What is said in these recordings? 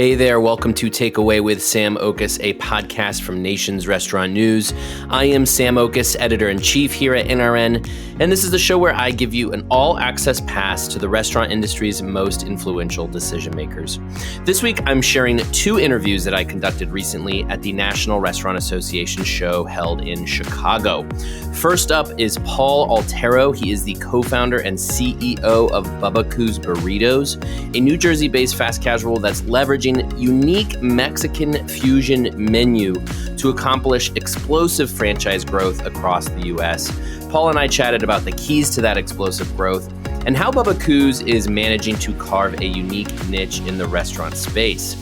Hey there, welcome to Takeaway with Sam Oches, a podcast from Nation's Restaurant News. I am Sam Oches, editor-in-chief here at NRN, and this is the show where I give you an all-access pass to the restaurant industry's most influential decision-makers. This week, I'm sharing two interviews that I conducted recently at the National Restaurant Association show held in Chicago. First up is Paul Altero. He is the co-founder and CEO of Bubbakoo's Burritos, a New Jersey-based fast casual that's leveraging unique Mexican fusion menu to accomplish explosive franchise growth across the U.S. Paul and I chatted about the keys to that explosive growth and how Bubbakoo's is managing to carve a unique niche in the restaurant space.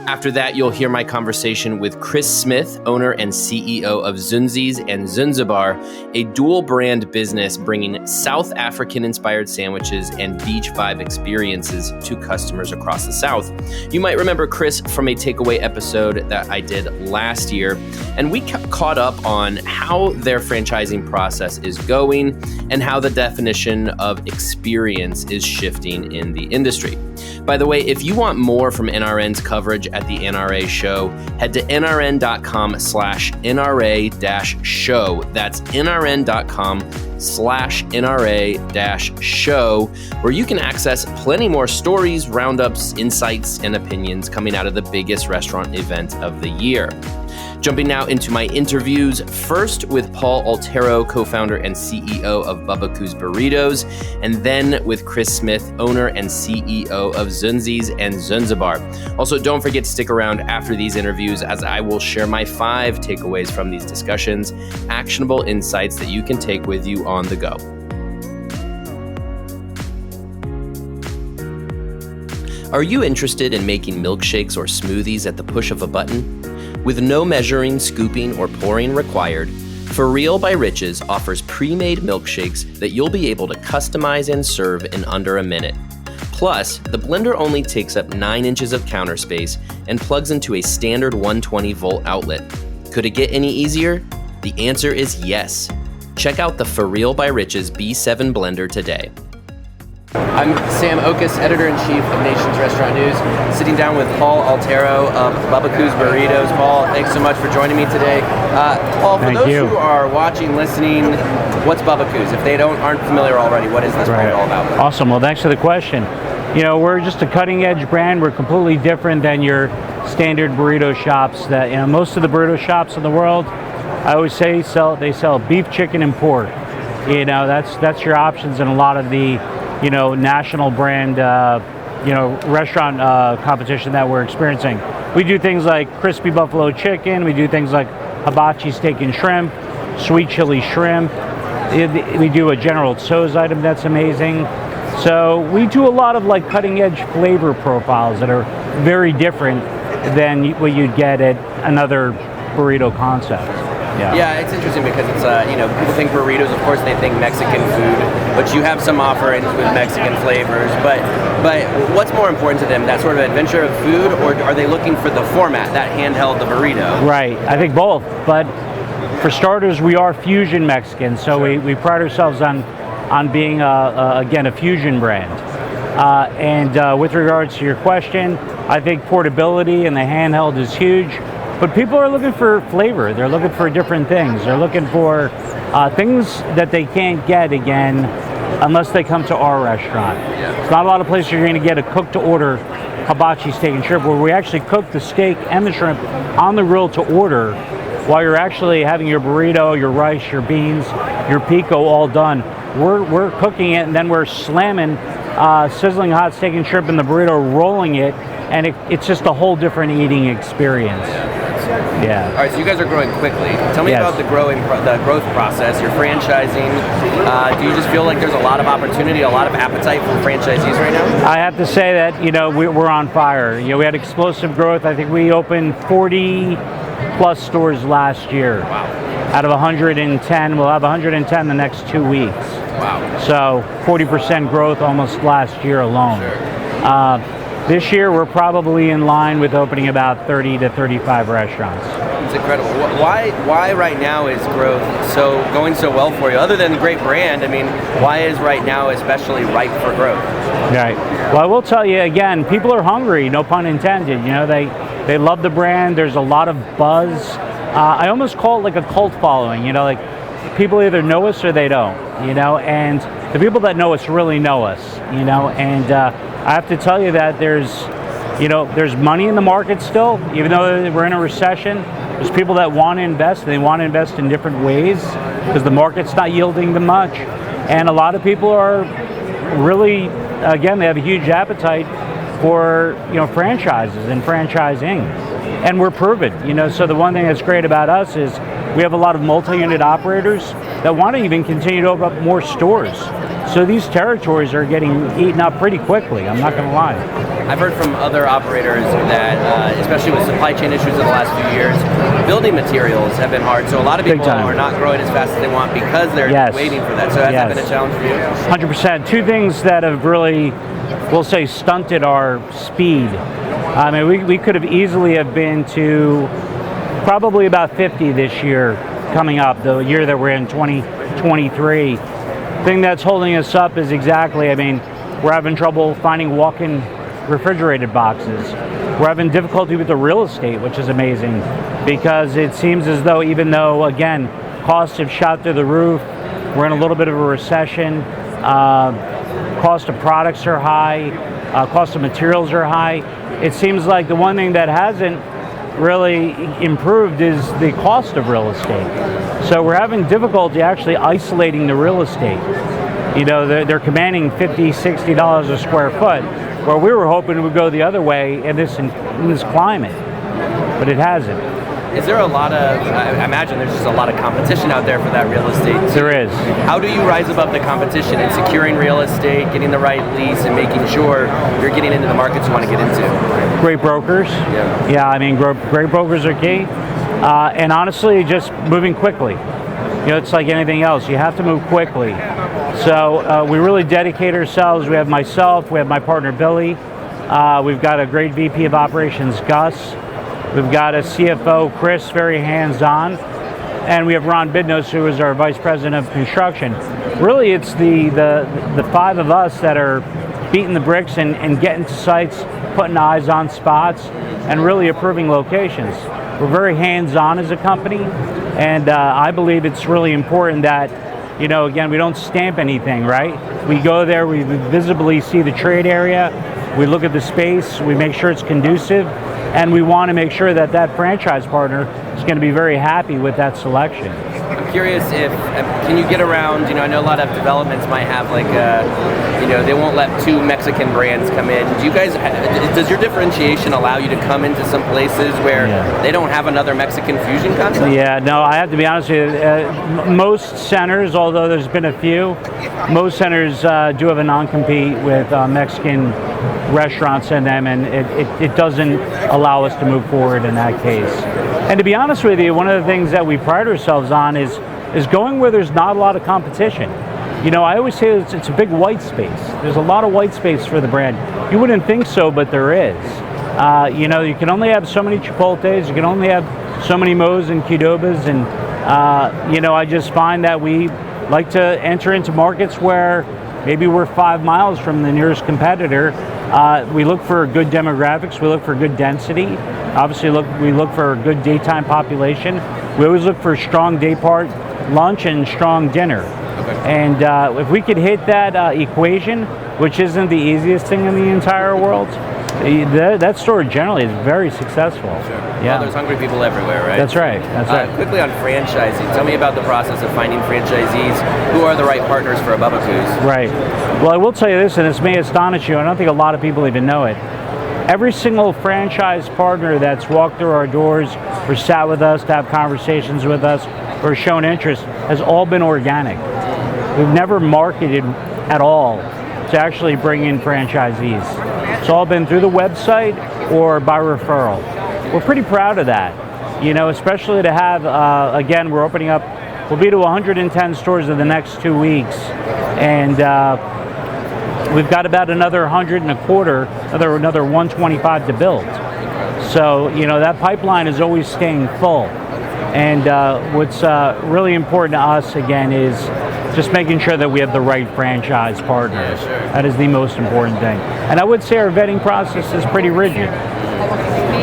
After that, you'll hear my conversation with Chris Smith, owner and CEO of Zunzi's and Zunzibar, a dual-brand business bringing South African-inspired sandwiches and beach vibe experiences to customers across the South. You might remember Chris from a takeaway episode that I did last year, and we caught up on how their franchising process is going and how the definition of experience is shifting in the industry. By the way, if you want more from NRN's coverage at the NRA show, head to nrn.com/NRA-show. That's nrn.com/NRA-show, where you can access plenty more stories, roundups, insights, and opinions coming out of the biggest restaurant event of the year. Jumping now into my interviews, first with Paul Altero, co-founder and CEO of Bubbakoo's Burritos, and then with Chris Smith, owner and CEO of Zunzi's and Zunzibar. Also, don't forget to stick around after these interviews as I will share my 5 takeaways from these discussions, actionable insights that you can take with you on the go. Are you interested in making milkshakes or smoothies at the push of a button? With no measuring, scooping, or pouring required, For Real by Riches offers pre-made milkshakes that you'll be able to customize and serve in under a minute. Plus, the blender only takes up 9 inches of counter space and plugs into a standard 120-volt outlet. Could it get any easier? The answer is yes. Check out the For Real by Riches B7 blender today. I'm Sam Oches, editor-in-chief of Nation's Restaurant News, sitting down with Paul Altero of Bubbakoo's Burritos. Paul, thanks so much for joining me today. Paul, for those who are watching, listening, what's Bubbakoo's? If they aren't familiar already, what is this brand all about? Awesome. Well, thanks for the question. You know, we're just a cutting-edge brand. We're completely different than your standard burrito shops. That most of the burrito shops in the world, I always say, they sell beef, chicken, and pork. That's your options in a lot of the national brand, restaurant competition that we're experiencing. We do things like crispy buffalo chicken. We do things like hibachi steak and shrimp, sweet chili shrimp. We do a General Tso's item that's amazing. So we do a lot of cutting edge flavor profiles that are very different than what you'd get at another burrito concept. Yeah, it's interesting because it's, people think burritos, of course, they think Mexican food, but you have some offerings with Mexican flavors. But what's more important to them, that sort of adventure of food, or are they looking for the format, that handheld, the burrito? Right, I think both. But for starters, we are fusion Mexican, so we pride ourselves on being, again, a fusion brand. And with regards to your question, I think portability and the handheld is huge. But people are looking for flavor. They're looking for different things. They're looking for things that they can't get, again, unless they come to our restaurant. There's not a lot of places you're going to get a cook-to-order hibachi steak and shrimp, where we actually cook the steak and the shrimp on the grill to order while you're actually having your burrito, your rice, your beans, your pico all done. We're cooking it, and then we're slamming sizzling hot steak and shrimp in the burrito, rolling it, and it's just a whole different eating experience. Yeah. All right, so you guys are growing quickly. Tell me about the growth process. You're franchising. Do you just feel like there's a lot of opportunity, a lot of appetite from franchisees right now? I have to say that we're on fire. We had explosive growth. I think we opened 40 plus stores last year. Wow. Out of 110, we'll have 110 the next 2 weeks. Wow. So 40% growth almost last year alone. Sure. This year, we're probably in line with opening about 30 to 35 restaurants. It's incredible. Why right now is growth going so well for you? Other than the great brand, I mean, why is right now especially ripe for growth? Right. Well, I will tell you again, people are hungry, no pun intended. You know, they love the brand. There's a lot of buzz. I almost call it like a cult following. You know, like people either know us or they don't. You know, and the people that know us really know us. You know, and I have to tell you that there's money in the market still, even though we're in a recession. There's people that want to invest, and they want to invest in different ways because the market's not yielding them much. And a lot of people are really, again, they have a huge appetite for, you know, franchises and franchising. And we're proven, you know, so the one thing that's great about us is we have a lot of multi-unit operators that want to even continue to open up more stores. So these territories are getting eaten up pretty quickly, I'm not going to lie. I've heard from other operators that, especially with supply chain issues in the last few years, building materials have been hard. So a lot of people are not growing as fast as they want because they're waiting for that. So has that been a challenge for you? 100%. Two things that have really, we'll say, stunted our speed. I mean, we could have easily have been to probably about 50 this year coming up, the year that we're in, 2023. Thing that's holding us up is exactly, I mean, we're having trouble finding walk-in refrigerated boxes. We're having difficulty with the real estate, which is amazing, because it seems as though, even though, again, costs have shot through the roof, we're in a little bit of a recession, cost of products are high, cost of materials are high. It seems like the one thing that hasn't really improved is the cost of real estate. So we're having difficulty actually isolating the real estate. You know, they're commanding $50, $60 a square foot, where we were hoping it would go the other way in this climate, but it hasn't. Is there a lot of, I imagine there's just a lot of competition out there for that real estate too. There is. How do you rise above the competition in securing real estate, getting the right lease, and making sure you're getting into the markets you want to get into? Great brokers. Yeah, I mean, great brokers are key. And honestly, just moving quickly. You know, it's like anything else. You have to move quickly. So we really dedicate ourselves. We have myself, we have my partner Billy. We've got a great VP of Operations, Gus. We've got a CFO, Chris, very hands-on. And we have Ron Bidnos, who is our Vice President of Construction. Really, it's the five of us that are beating the bricks and getting to sites, putting eyes on spots, and really approving locations. We're very hands-on as a company, and I believe it's really important that, you know, again, we don't stamp anything, right? We go there, we visibly see the trade area, we look at the space, we make sure it's conducive, and we want to make sure that that franchise partner is going to be very happy with that selection. I'm curious if, can you get around, you know, I know a lot of developments might have like, you know, they won't let two Mexican brands come in. Do you guys, does your differentiation allow you to come into some places where they don't have another Mexican fusion concept? Yeah, no, I have to be honest with you, most centers, although there's been a few, most centers do have a non-compete with Mexican restaurants in them, and it doesn't allow us to move forward in that case. And to be honest with you, one of the things that we pride ourselves on is going where there's not a lot of competition. You know, I always say it's a big white space. There's a lot of white space for the brand. You wouldn't think so, but there is. You know, you can only have so many Chipotles, you can only have so many Mo's and Qdobas, and you know, I just find that we like to enter into markets where maybe we're 5 miles from the nearest competitor. We look for good demographics, we look for good density. Obviously, we look for a good daytime population. We always look for strong day part lunch and strong dinner. And if we could hit that equation, which isn't the easiest thing in the entire world, that store generally is very successful. Yeah, well, there's hungry people everywhere, right? That's right. That's right. Quickly on franchising, tell me about the process of finding franchisees. Who are the right partners for a Bubbakoo's? Right. Well, I will tell you this, and this may astonish you. I don't think a lot of people even know it. Every single franchise partner that's walked through our doors or sat with us to have conversations with us or shown interest has all been organic. We've never marketed at all to actually bring in franchisees. It's all been through the website or by referral. We're pretty proud of that, you know, especially to have, again, we're opening up, we'll be to 110 stores in the next 2 weeks, and we've got about another 100 and a quarter, another 125 to build. So, that pipeline is always staying full. And what's really important to us, again, is just making sure that we have the right franchise partners. That is the most important thing. And I would say our vetting process is pretty rigid.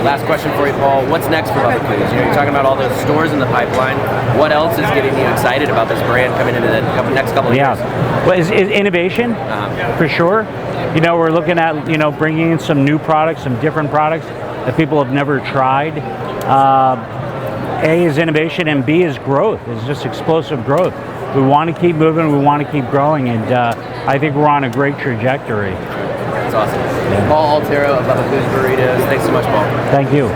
Last question for you, Paul. What's next for Bubbakoo? You're talking about all those stores in the pipeline. What else is getting you excited about this brand coming into the next couple of years? Well, is innovation, for sure. We're looking at, bringing in some new products, some different products that people have never tried. A is innovation, and B is growth. It's just explosive growth. We want to keep moving, we want to keep growing, and I think we're on a great trajectory. That's awesome. Yeah. Paul Altero of Bubbakoo's Burritos. Thanks so much, Paul. Thank you.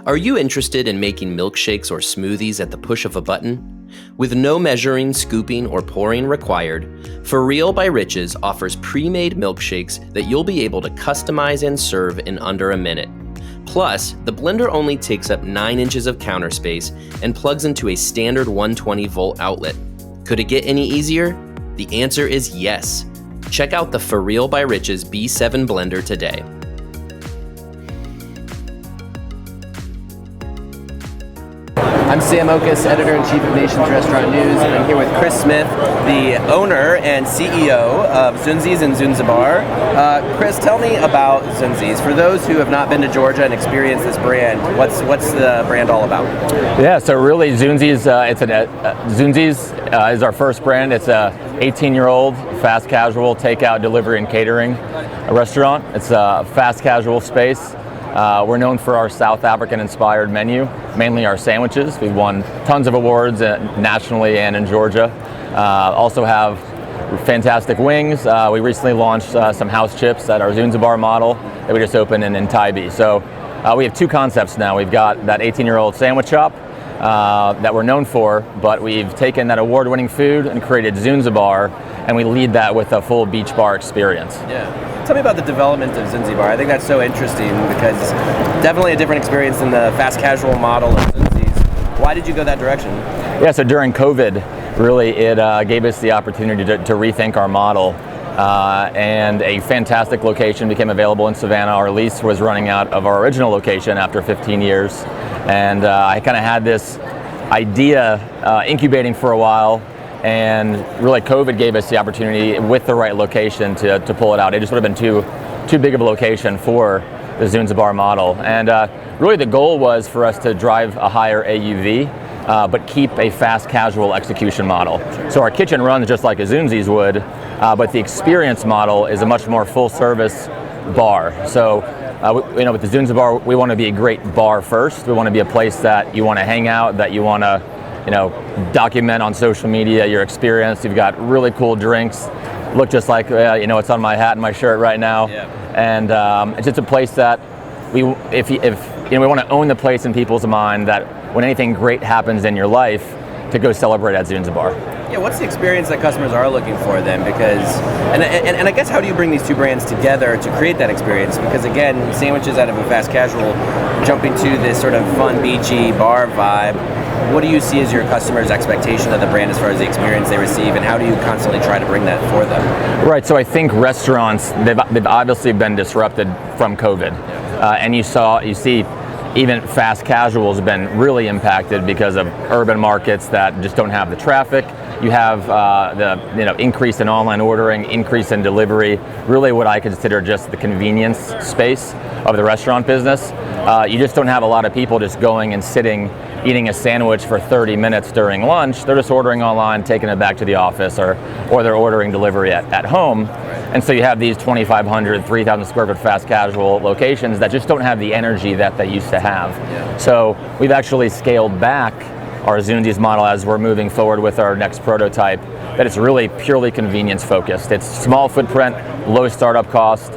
Are you interested in making milkshakes or smoothies at the push of a button? With no measuring, scooping, or pouring required, For Real by Riches offers pre-made milkshakes that you'll be able to customize and serve in under a minute. Plus, the blender only takes up 9 inches of counter space and plugs into a standard 120-volt outlet. Could it get any easier? The answer is yes. Check out the For Real by Riches B7 blender today. I'm Sam Oches, Editor-in-Chief of Nations Restaurant News, and I'm here with Chris Smith, the owner and CEO of Zunzi's and Zunzibar. Chris, tell me about Zunzi's. For those who have not been to Georgia and experienced this brand, what's the brand all about? Yeah, so really Zunzi's, Zunzi's is our first brand. It's a 18-year-old fast casual takeout, delivery, and catering restaurant. It's a fast casual space. We're known for our South African-inspired menu, mainly our sandwiches. We've won tons of awards nationally and in Georgia. Also have fantastic wings. We recently launched some house chips at our Zunzibar model that we just opened in Tybee. So we have 2 concepts now. We've got that 18-year-old sandwich shop that we're known for, but we've taken that award-winning food and created Zunzibar, and we lead that with a full beach bar experience. Yeah. Tell me about the development of Zunzibar. I think that's so interesting because it's definitely a different experience than the fast casual model of Zunzi's. Why did you go that direction? Yeah, so during COVID, really it gave us the opportunity to rethink our model, and a fantastic location became available in Savannah. Our lease was running out of our original location after 15 years, and I kind of had this idea incubating for a while. And really COVID gave us the opportunity with the right location to pull it out. It just would have been too big of a location for the Zunzibar model. And really the goal was for us to drive a higher AUV, but keep a fast casual execution model. So our kitchen runs just like a Zunzi's would, but the experience model is a much more full service bar. So with the Zunzibar, we want to be a great bar first. We want to be a place that you want to hang out, that you want to document on social media your experience. You've got really cool drinks, look just like it's on my hat and my shirt right now. Yeah. And it's just a place that we want to own the place in people's mind that when anything great happens in your life, to go celebrate at Zunzibar. Yeah, what's the experience that customers are looking for then? Because, and I guess how do you bring these 2 brands together to create that experience? Because again, sandwiches out of a fast casual, jumping to this sort of fun, beachy bar vibe. What do you see as your customers' expectation of the brand as far as the experience they receive, and how do you constantly try to bring that for them? Right, so I think restaurants, they've obviously been disrupted from COVID. And you see even fast casual has been really impacted because of urban markets that just don't have the traffic. You have the increase in online ordering, increase in delivery, really what I consider just the convenience space of the restaurant business. You just don't have a lot of people just going and sitting, eating a sandwich for 30 minutes during lunch. They're just ordering online, taking it back to the office, or they're ordering delivery at home. And so you have these 2,500, 3,000 square foot fast casual locations that just don't have the energy that they used to have. Yeah. So we've actually scaled back our Zunzi's model as we're moving forward with our next prototype, that it's really purely convenience focused. It's small footprint, low startup cost.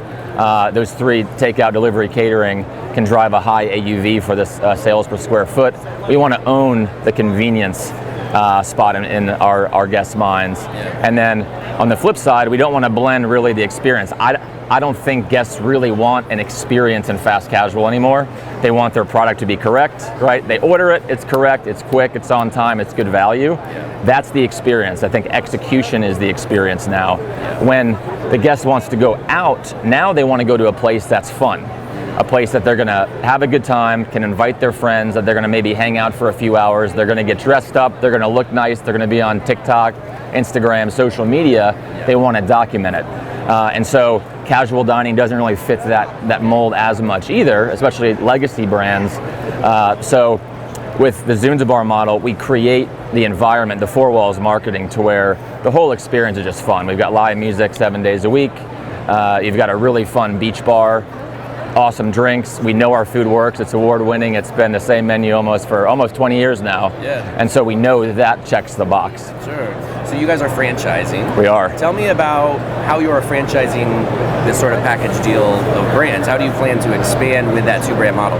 Those 3, takeout, delivery, catering, can drive a high AUV for this sales per square foot. We want to own the convenience spot in our guests' minds. Yeah. And then on the flip side, we don't want to blend really the experience. I don't think guests really want an experience in fast casual anymore. They want their product to be correct, right? They order it, it's correct, it's quick, it's on time, it's good value. Yeah. That's the experience. I think execution is the experience now. When the guest wants to go out, now they want to go to a place that's fun. A place that they're going to have a good time, can invite their friends, that they're going to maybe hang out for a few hours, they're going to get dressed up, they're going to look nice, they're going to be on TikTok, Instagram, social media. They want to document it. And so casual dining doesn't really fit that mold as much either, especially legacy brands. So with the Zunzibar model, we create the environment, the four walls marketing, to where the whole experience is just fun. We've got live music 7 days a week. You've got a really fun beach bar, awesome drinks. We know our food works. It's award winning. It's been the same menu for almost 20 years now. Yeah. And so we know that checks the box. Sure. So you guys are franchising. We are. Tell me about how you are franchising this sort of package deal of brands. How do you plan to expand with that two-brand model?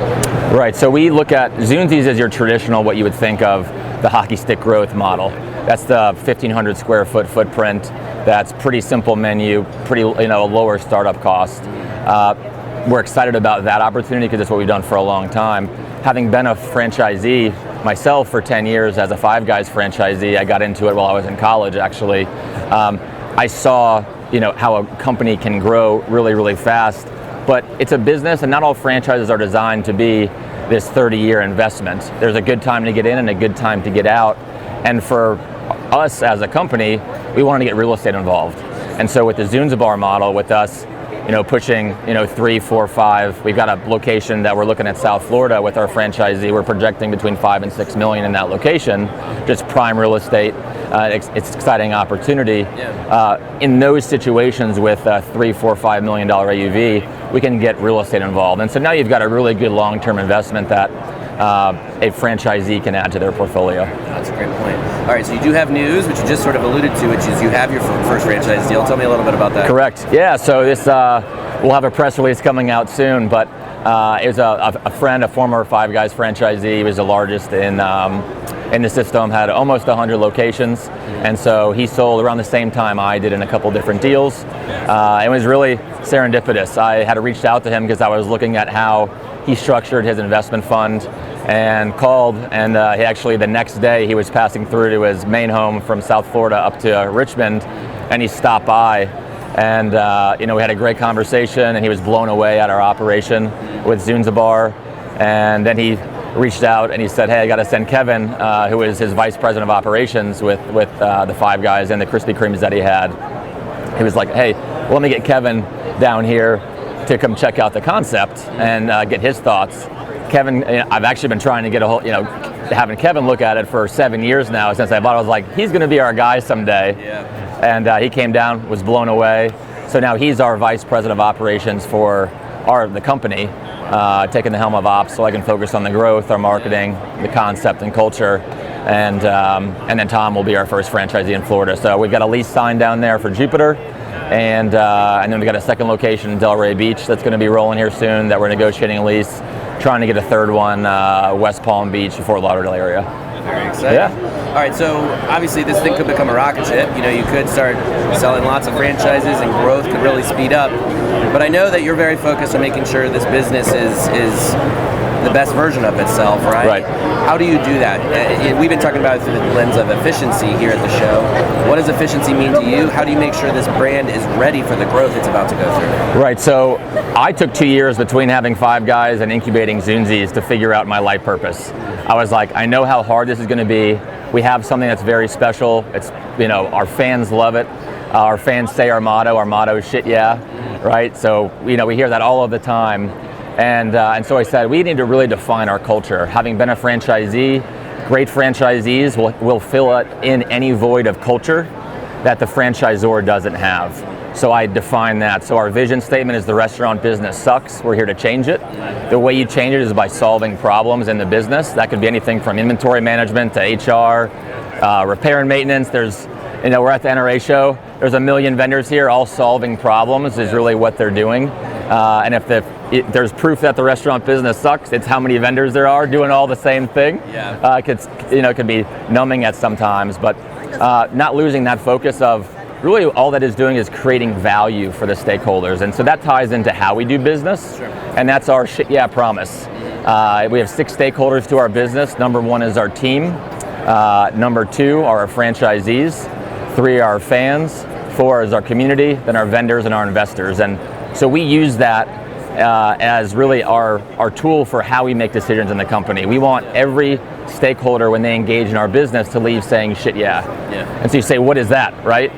Right. So we look at Zunzi's as your traditional, what you would think of the hockey stick growth model. That's the 1,500 square foot footprint. That's pretty simple menu, pretty lower startup cost. We're excited about that opportunity because it's what we've done for a long time. Having been a franchisee myself for 10 years as a Five Guys franchisee, I got into it while I was in college actually. I saw how a company can grow really, really fast, but it's a business and not all franchises are designed to be this 30-year investment. There's a good time to get in and a good time to get out. And for us as a company, we wanted to get real estate involved. And so with the Zunzibar model, with us pushing 3, 4, 5. We've got a location that we're looking at South Florida with our franchisee. We're projecting between 5 and 6 million in that location, just prime real estate. It's an exciting opportunity. Yeah. In those situations with a $3, $4, $5 million AUV, we can get real estate involved. And so now you've got a really good long-term investment that a franchisee can add to their portfolio. That's a great point. All right, so you do have news, which you just sort of alluded to, which is you have your first franchise deal. Tell me a little bit about that. Correct. Yeah, so this we'll have a press release coming out soon, but it was a friend, a former Five Guys franchisee. He was the largest in the system, had almost 100 locations, and so he sold around the same time I did in a couple different deals. It was really serendipitous. I had reached out to him because I was looking at how he structured his investment fund and called, and he actually the next day he was passing through to his main home from South Florida up to Richmond, and he stopped by, and we had a great conversation, and he was blown away at our operation with Zunzibar. And then he reached out and he said, hey, I got to send Kevin, who is his vice president of operations with the Five Guys and the Krispy Kremes that he had. He was like, hey, let me get Kevin down here to come check out the concept and get his thoughts. Kevin, I've actually been trying to get having Kevin look at it for 7 years now since I bought it. I was like, he's going to be our guy someday. Yeah. And he came down, was blown away. So now he's our vice president of operations for the company, taking the helm of ops so I can focus on the growth, our marketing, the concept and culture. And then Tom will be our first franchisee in Florida. So we've got a lease signed down there for Jupiter. And then we got a second location in Delray Beach that's going to be rolling here soon that we're negotiating a lease, trying to get a third one, West Palm Beach, Fort Lauderdale area. Very exciting. Yeah. All right, so obviously this thing could become a rocket ship. You could start selling lots of franchises and growth could really speed up. But I know that you're very focused on making sure this business is the best version of itself, right? Right. How do you do that? We've been talking about it through the lens of efficiency here at the show. What does efficiency mean to you? How do you make sure this brand is ready for the growth it's about to go through? Right, so I took 2 years between having Five Guys and incubating Zunzi's to figure out my life purpose. I was like, I know how hard this is going to be. We have something that's very special. It's, our fans love it. Our fans say our motto is shit yeah, right? So, we hear that all of the time. And so I said, we need to really define our culture. Having been a franchisee, great franchisees will fill in any void of culture that the franchisor doesn't have. So I define that. So our vision statement is the restaurant business sucks. We're here to change it. The way you change it is by solving problems in the business. That could be anything from inventory management to HR, repair and maintenance. We're at the NRA show. There's 1 million vendors here, all solving problems is really what they're doing. And if there's proof that the restaurant business sucks, it's how many vendors there are doing all the same thing. Yeah. It could be numbing at sometimes, but not losing that focus of really all that is doing is creating value for the stakeholders. And so that ties into how we do business. Sure. And that's our shit yeah promise. We have 6 stakeholders to our business. Number 1 is our team. Number 2 are our franchisees. 3 are our fans. 4 is our community, then our vendors and our investors. And so we use that as really our tool for how we make decisions in the company. We want every stakeholder, when they engage in our business, to leave saying shit yeah. And so you say, what is that, right?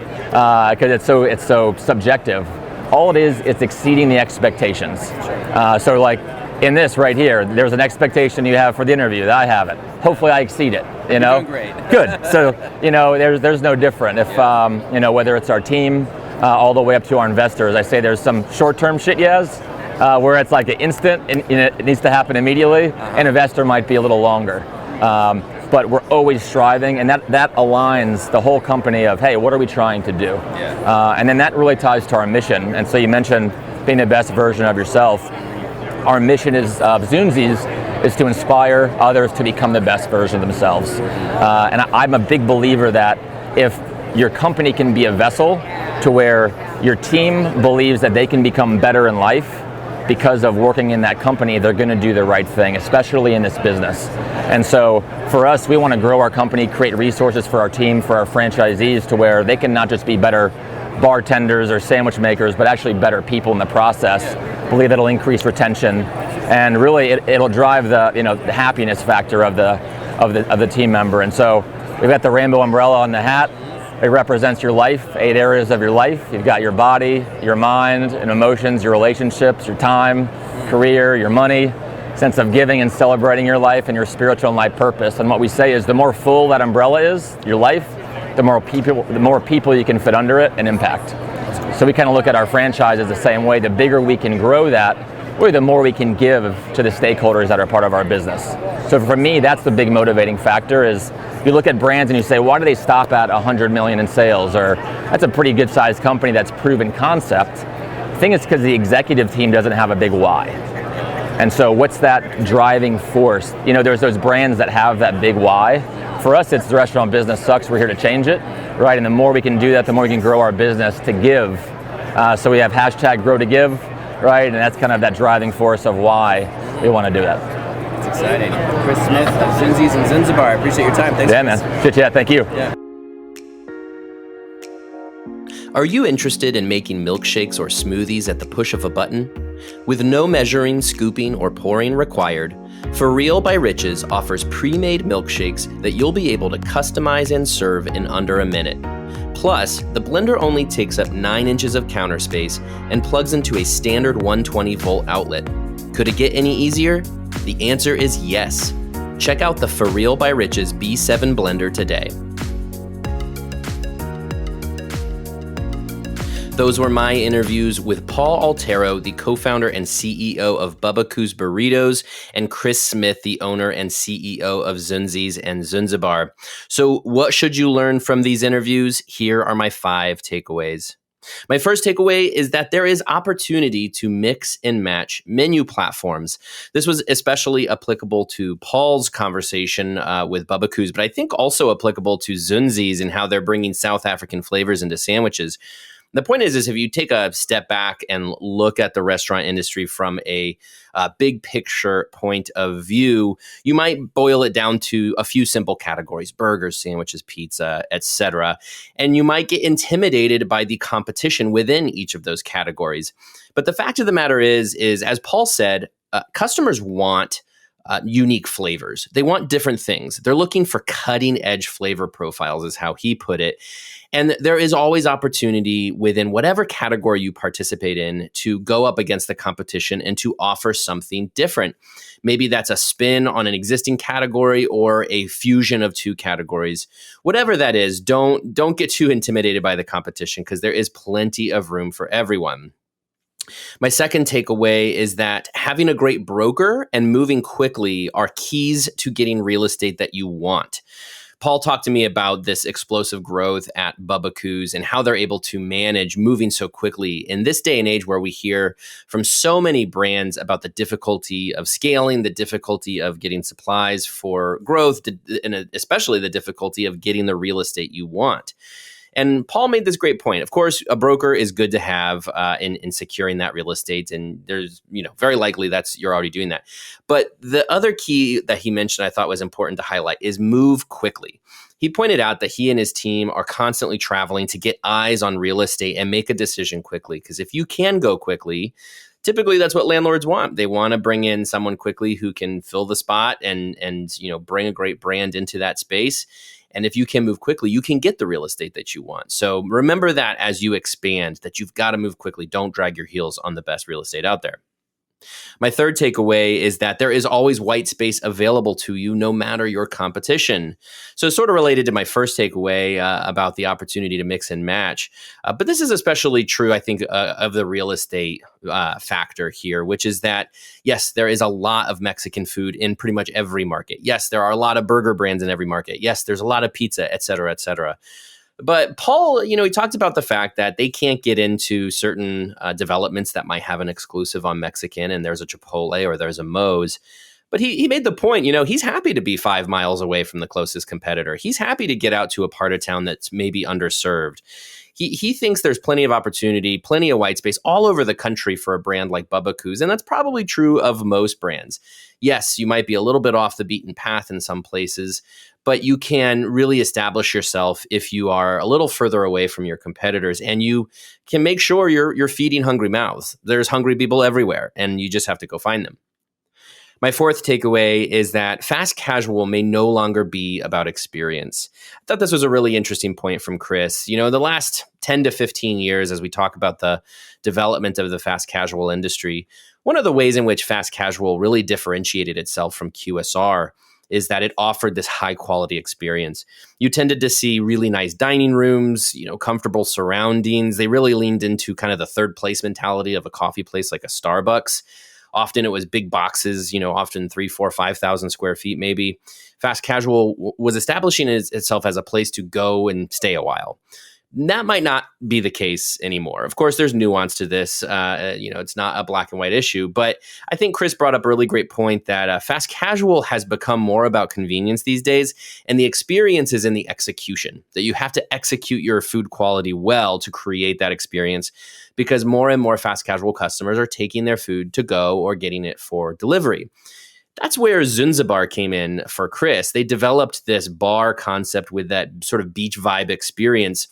Because it's so subjective. All it is, it's exceeding the expectations. So like in this right here, there's an expectation you have for the interview that I have it. Hopefully I exceed it, you know? You're doing great. Good. So, there's no different. If, whether it's our team, all the way up to our investors, I say there's some short-term shit yes, where it's like an instant and it needs to happen immediately. An investor might be a little longer. But we're always striving, and that aligns the whole company of, hey, what are we trying to do? And then that really ties to our mission. And so you mentioned being the best version of yourself. Our mission is Zunzi's is to inspire others to become the best version of themselves. And I'm a big believer that if your company can be a vessel to where your team believes that they can become better in life because of working in that company, they're going to do the right thing, especially in this business. And so for us, we want to grow our company, create resources for our team, for our franchisees, to where they can not just be better bartenders or sandwich makers, but actually better people in the process. Believe it'll increase retention, and really it'll drive the the happiness factor of the team member. And so we've got the rainbow umbrella on the hat. It represents your life, 8 areas of your life. You've got your body, your mind, and emotions, your relationships, your time, career, your money, sense of giving and celebrating your life, and your spiritual and life purpose. And what we say is the more full that umbrella is, your life, the more people you can fit under it and impact. So we kind of look at our franchises the same way. The bigger we can grow that, really the more we can give to the stakeholders that are part of our business. So for me, that's the big motivating factor. Is you look at brands and you say, why do they stop at 100 million in sales? Or that's a pretty good sized company that's proven concept. The thing is, because the executive team doesn't have a big why. And so what's that driving force? There's those brands that have that big why. For us, it's the restaurant business sucks, we're here to change it, right? And the more we can do that, the more we can grow our business to give. So we have hashtag grow to give, right? And that's kind of that driving force of why we want to do that. It's exciting. Chris Smith of Zunzi's and Zunzibar. I appreciate your time. Thanks. Yeah, man. Shit, yeah, thank you. Yeah. Are you interested in making milkshakes or smoothies at the push of a button? With no measuring, scooping, or pouring required, For Real by Riches offers pre-made milkshakes that you'll be able to customize and serve in under a minute. Plus, the blender only takes up 9 inches of counter space and plugs into a standard 120-volt outlet. Could it get any easier? The answer is yes. Check out the For Real by Riches B7 blender today. Those were my interviews with Paul Altero, the co-founder and CEO of Bubbakoo's Burritos, and Chris Smith, the owner and CEO of Zunzi's and Zunzibar. So what should you learn from these interviews? Here are my 5 takeaways. My first takeaway is that there is opportunity to mix and match menu platforms. This was especially applicable to Paul's conversation with Bubbakoo's, but I think also applicable to Zunzi's and how they're bringing South African flavors into sandwiches. The point is if you take a step back and look at the restaurant industry from a big picture point of view, you might boil it down to a few simple categories: burgers, sandwiches, pizza, etc. And you might get intimidated by the competition within each of those categories. But the fact of the matter is as Paul said, customers want unique flavors. They want different things. They're looking for cutting edge flavor profiles, is how he put it. And there is always opportunity within whatever category you participate in to go up against the competition and to offer something different. Maybe that's a spin on an existing category or a fusion of 2 categories. Whatever that is, don't get too intimidated by the competition, because there is plenty of room for everyone. My second takeaway is that having a great broker and moving quickly are keys to getting real estate that you want. Paul talked to me about this explosive growth at Bubbakoo's and how they're able to manage moving so quickly in this day and age where we hear from so many brands about the difficulty of scaling, the difficulty of getting supplies for growth, and especially the difficulty of getting the real estate you want. And Paul made this great point. Of course, a broker is good to have in securing that real estate. And there's, very likely you're already doing that. But the other key that he mentioned I thought was important to highlight is move quickly. He pointed out that he and his team are constantly traveling to get eyes on real estate and make a decision quickly. Because if you can go quickly, typically that's what landlords want. They want to bring in someone quickly who can fill the spot and bring a great brand into that space. And if you can move quickly, you can get the real estate that you want. So remember that as you expand, that you've got to move quickly. Don't drag your heels on the best real estate out there. My third takeaway is that there is always white space available to you, no matter your competition. So sort of related to my first takeaway about the opportunity to mix and match. But this is especially true, I think, of the real estate factor here, which is that, yes, there is a lot of Mexican food in pretty much every market. Yes, there are a lot of burger brands in every market. Yes, there's a lot of pizza, et cetera, et cetera. But Paul, he talked about the fact that they can't get into certain developments that might have an exclusive on Mexican, and there's a Chipotle or there's a Moe's. But he made the point, he's happy to be 5 miles away from the closest competitor. He's happy to get out to a part of town that's maybe underserved. He thinks there's plenty of opportunity, plenty of white space all over the country for a brand like Bubbakoo's, and that's probably true of most brands. Yes, you might be a little bit off the beaten path in some places, but you can really establish yourself if you are a little further away from your competitors, and you can make sure you're feeding hungry mouths. There's hungry people everywhere, and you just have to go find them. My fourth takeaway is that fast casual may no longer be about experience. I thought this was a really interesting point from Chris. The last 10 to 15 years, as we talk about the development of the fast casual industry, one of the ways in which fast casual really differentiated itself from QSR is that it offered this high quality experience. You tended to see really nice dining rooms, comfortable surroundings. They really leaned into kind of the third place mentality of a coffee place like a Starbucks. Often it was big boxes, often 3,000, 4,000, 5,000 square feet, maybe. Fast casual was establishing itself as a place to go and stay a while. That might not be the case anymore. Of course, there's nuance to this. It's not a black and white issue. But I think Chris brought up a really great point that fast casual has become more about convenience these days. And the experience is in the execution, that you have to execute your food quality well to create that experience, because more and more fast casual customers are taking their food to go or getting it for delivery. That's where Zunzibar came in for Chris. They developed this bar concept with that sort of beach vibe experience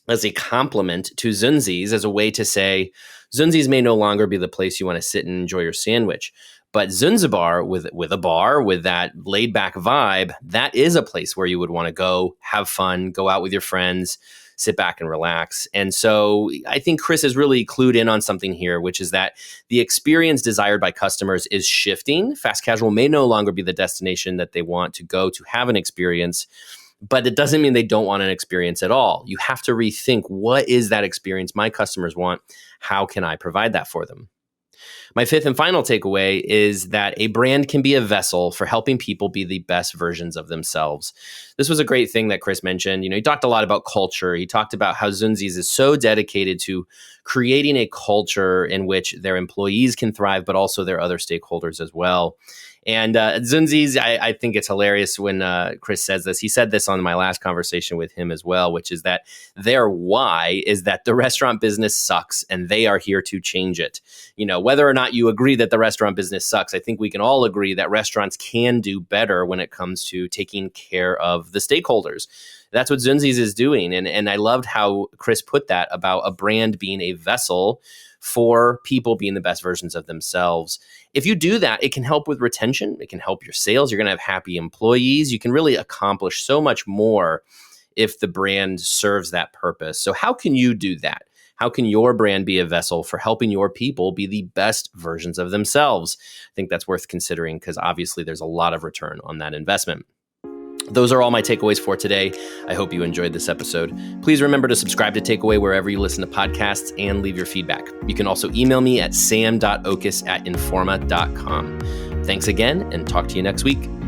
as a complement to Zunzi's, as a way to say, Zunzi's may no longer be the place you want to sit and enjoy your sandwich. But Zunzibar, with a bar, with that laid back vibe, that is a place where you would want to go, have fun, go out with your friends, sit back and relax. And so I think Chris has really clued in on something here, which is that the experience desired by customers is shifting. Fast casual may no longer be the destination that they want to go to have an experience, but it doesn't mean they don't want an experience at all. You have to rethink, what is that experience my customers want? How can I provide that for them? My fifth and final takeaway is that a brand can be a vessel for helping people be the best versions of themselves. This was a great thing that Chris mentioned. He talked a lot about culture. He talked about how Zunzi's is so dedicated to creating a culture in which their employees can thrive, but also their other stakeholders as well. And Zunzi's, I think it's hilarious when Chris says this. He said this on my last conversation with him as well, which is that their why is that the restaurant business sucks and they are here to change it. Whether or not you agree that the restaurant business sucks, I think we can all agree that restaurants can do better when it comes to taking care of the stakeholders. That's what Zunzi's is doing. And I loved how Chris put that about a brand being a vessel for people being the best versions of themselves. If you do that, it can help with retention. It can help your sales. You're going to have happy employees. You can really accomplish so much more if the brand serves that purpose. So how can you do that? How can your brand be a vessel for helping your people be the best versions of themselves? I think that's worth considering, because obviously there's a lot of return on that investment. Those are all my takeaways for today. I hope you enjoyed this episode. Please remember to subscribe to Takeaway wherever you listen to podcasts and leave your feedback. You can also email me at sam.oches@informa.com. Thanks again, and talk to you next week.